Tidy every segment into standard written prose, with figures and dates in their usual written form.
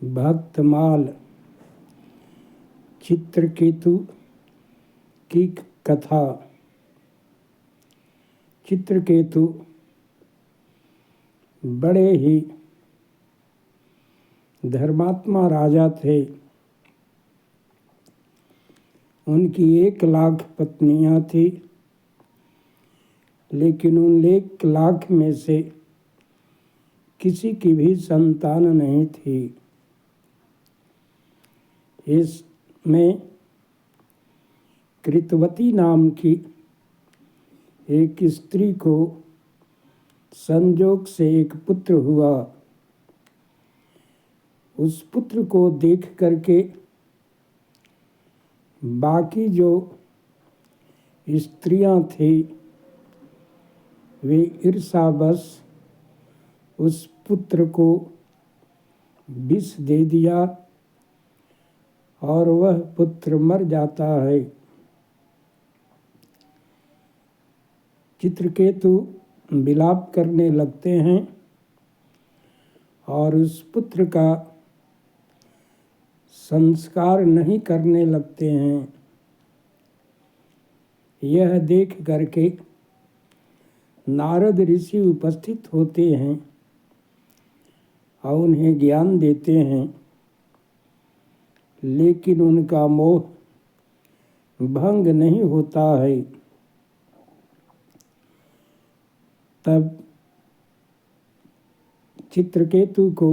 भक्तमाल चित्रकेतु की कथा। चित्रकेतु बड़े ही धर्मात्मा राजा थे। उनकी 1,00,000 पत्नियां थी, लेकिन उन 1,00,000 में से किसी की भी संतान नहीं थी। इसमें कृतवती नाम की एक स्त्री को संजोग से एक पुत्र हुआ। उस पुत्र को देख करके बाकी जो स्त्रियां थी वे ईर्ष्यावश उस पुत्र को विष दे दिया और वह पुत्र मर जाता है। चित्रकेतु विलाप करने लगते हैं और उस पुत्र का संस्कार नहीं करने लगते हैं। यह देख करके नारद ऋषि उपस्थित होते हैं और उन्हें ज्ञान देते हैं, लेकिन उनका मोह भंग नहीं होता है। तब चित्रकेतु को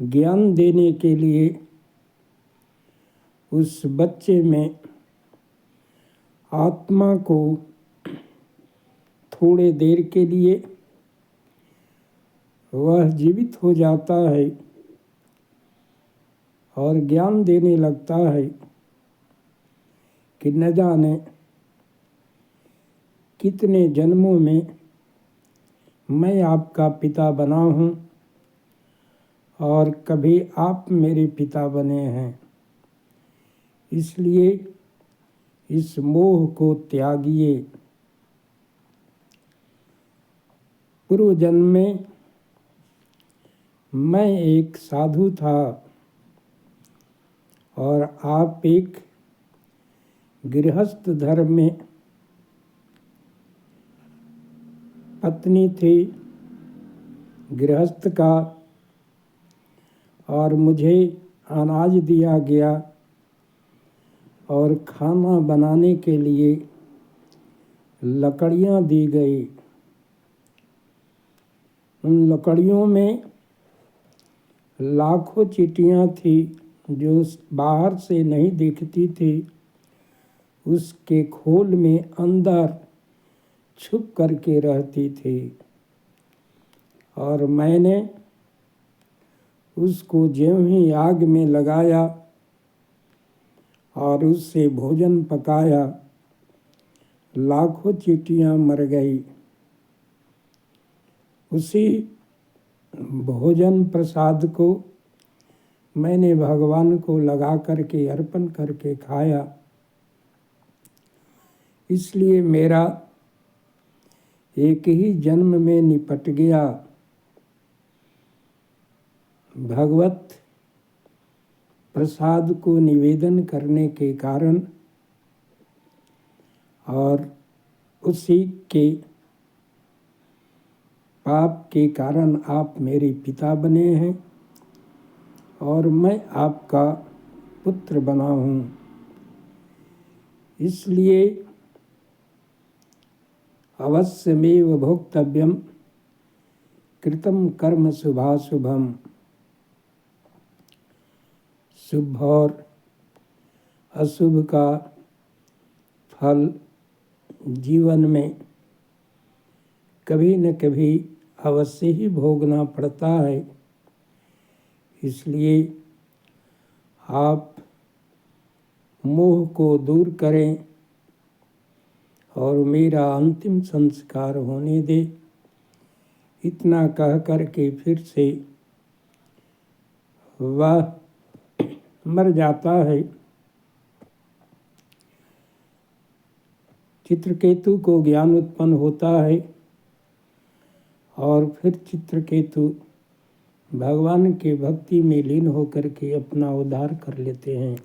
ज्ञान देने के लिए उस बच्चे में आत्मा को थोड़े देर के लिए वह जीवित हो जाता है और ज्ञान देने लगता है कि न जाने कितने जन्मों में मैं आपका पिता बना हूँ और कभी आप मेरे पिता बने हैं। इसलिए इस मोह को त्यागिए। पूर्व जन्म में मैं एक साधु था और आप एक गृहस्थ धर्म में पत्नी थी गृहस्थ का, और मुझे अनाज दिया गया और खाना बनाने के लिए लकड़ियाँ दी गई। उन लकड़ियों में लाखों चींटियाँ थी जो बाहर से नहीं दिखती थी। उसके खोल में अंदर छुप करके रहती थी और मैंने उसको ज्यों ही आग में लगाया और उससे भोजन पकाया, लाखों चींटियाँ मर गई। उसी भोजन प्रसाद को मैंने भगवान को लगा करके अर्पण करके खाया। इसलिए मेरा एक ही जन्म में निपट गया। भगवत प्रसाद को निवेदन करने के कारण और उसी के पाप के कारण आप मेरे पिता बने हैं और मैं आपका पुत्र बना हूँ। इसलिए अवश्यमेव भोक्तव्यम कृतं कर्म शुभाशुभम। शुभ और अशुभ का फल जीवन में कभी न कभी अवश्य ही भोगना पड़ता है। इसलिए आप मोह को दूर करें और मेरा अंतिम संस्कार होने दे। इतना कह करके फिर से वह मर जाता है। चित्रकेतु को ज्ञान उत्पन्न होता है और फिर चित्रकेतु भगवान के भक्ति में लीन होकर के अपना उद्धार कर लेते हैं।